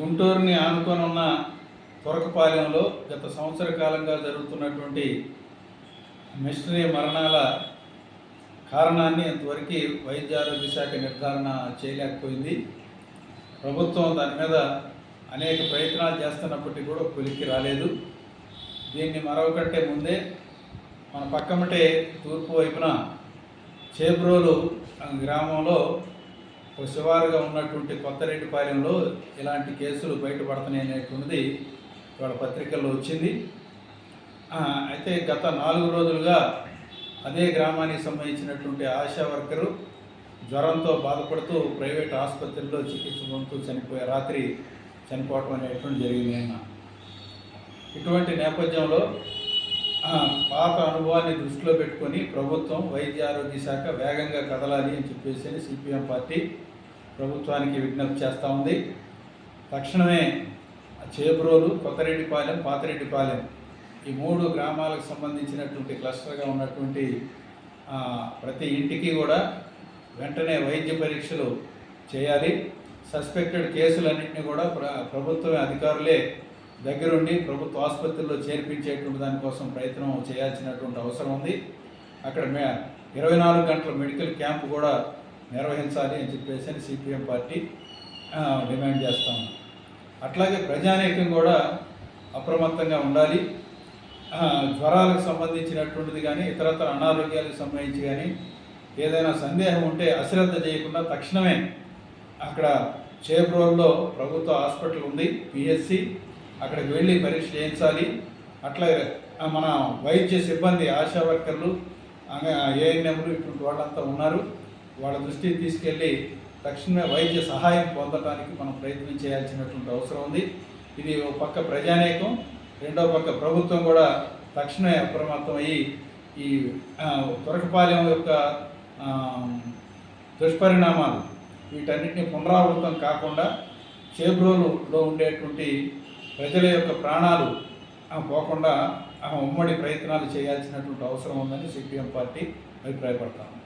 గుంటూరుని ఆనుకొని ఉన్న తురకపాలెంలో గత సంవత్సర కాలంగా జరుగుతున్నటువంటి మిషనరీ మరణాల కారణాన్ని ఇంతవరకు వైద్య ఆరోగ్య శాఖ నిర్ధారణ చేయలేకపోయింది. ప్రభుత్వం దాని మీద అనేక ప్రయత్నాలు చేస్తున్నప్పటికీ కూడా కొలిక్కి రాలేదు. దీన్ని మరొకటే ముందే మన పక్కమటే తూర్పు వైపున చేబ్రోలు గ్రామంలో శివారుగా ఉన్నటువంటి కొత్తరెడ్డిపాలెంలో ఇలాంటి కేసులు బయటపడుతున్నాయి అనేటువంటిది ఇవాళ పత్రికల్లో వచ్చింది. అయితే గత 4 రోజులుగా అదే గ్రామానికి సంబంధించినటువంటి ఆశా వర్కరు జ్వరంతో బాధపడుతూ ప్రైవేట్ ఆసుపత్రిలో చికిత్స పొందుతూ రాత్రి చనిపోవటం అనేటువంటి జరిగింది. ఇటువంటి నేపథ్యంలో పాత అనుభవాన్ని దృష్టిలో పెట్టుకొని ప్రభుత్వం వైద్య ఆరోగ్య శాఖ వేగంగా కదలాలి అని చెప్పేసి సిపిఎం పార్టీ ప్రభుత్వానికి విజ్ఞప్తి చేస్తూ ఉంది. తక్షణమే చేబ్రోలు, కొత్తరెడ్డిపాలెం, పాతిరెడ్డిపాలెం ఈ 3 గ్రామాలకు సంబంధించినటువంటి క్లస్టర్గా ఉన్నటువంటి ప్రతి ఇంటికి కూడా వెంటనే వైద్య పరీక్షలు చేయాలి. సస్పెక్టెడ్ కేసులన్నింటినీ కూడా ప్రభుత్వ అధికారులే దగ్గరుండి ప్రభుత్వ ఆసుపత్రుల్లో చేర్పించేటువంటి దానికోసం ప్రయత్నం చేయాల్సినటువంటి అవసరం ఉంది. అక్కడ 24 గంటల మెడికల్ క్యాంప్ కూడా నిర్వహించాలి అని చెప్పేసి సిపిఎం పార్టీ డిమాండ్ చేస్తాము. అట్లాగే ప్రజానీకం కూడా అప్రమత్తంగా ఉండాలి. జ్వరాలకు సంబంధించినటువంటిది కానీ ఇతరతర అనారోగ్యాలకు సంబంధించి కానీ ఏదైనా సందేహం ఉంటే అశ్రద్ధ చేయకుండా తక్షణమే అక్కడ చేబ్రోల్లో ప్రభుత్వ హాస్పిటల్ ఉంది, పిహెచ్సి, అక్కడికి వెళ్ళి పరీక్ష చేయించాలి. అట్లాగే మన వైద్య సిబ్బంది, ఆశా వర్కర్లు, ఏఎన్ఎంలు ఇటువంటి వాళ్ళంతా ఉన్నారు. వాళ్ళ దృష్టికి తీసుకెళ్ళి తక్షణమే వైద్య సహాయం పొందడానికి మనం ప్రయత్నం చేయాల్సినటువంటి అవసరం ఉంది. ఇది ఒక పక్క ప్రజానీకం, రెండో పక్క ప్రభుత్వం కూడా తక్షణమే అప్రమత్తమయ్యి ఈ తురకపాలెం యొక్క దుష్పరిణామాలు వీటన్నిటిని పునరావృతం కాకుండా చేబ్రోలులో ఉండేటువంటి ప్రజల యొక్క ప్రాణాలు పోకుండా ఉమ్మడి ప్రయత్నాలు చేయాల్సినటువంటి అవసరం ఉందని సిపిఎం పార్టీ అభిప్రాయపడతాము.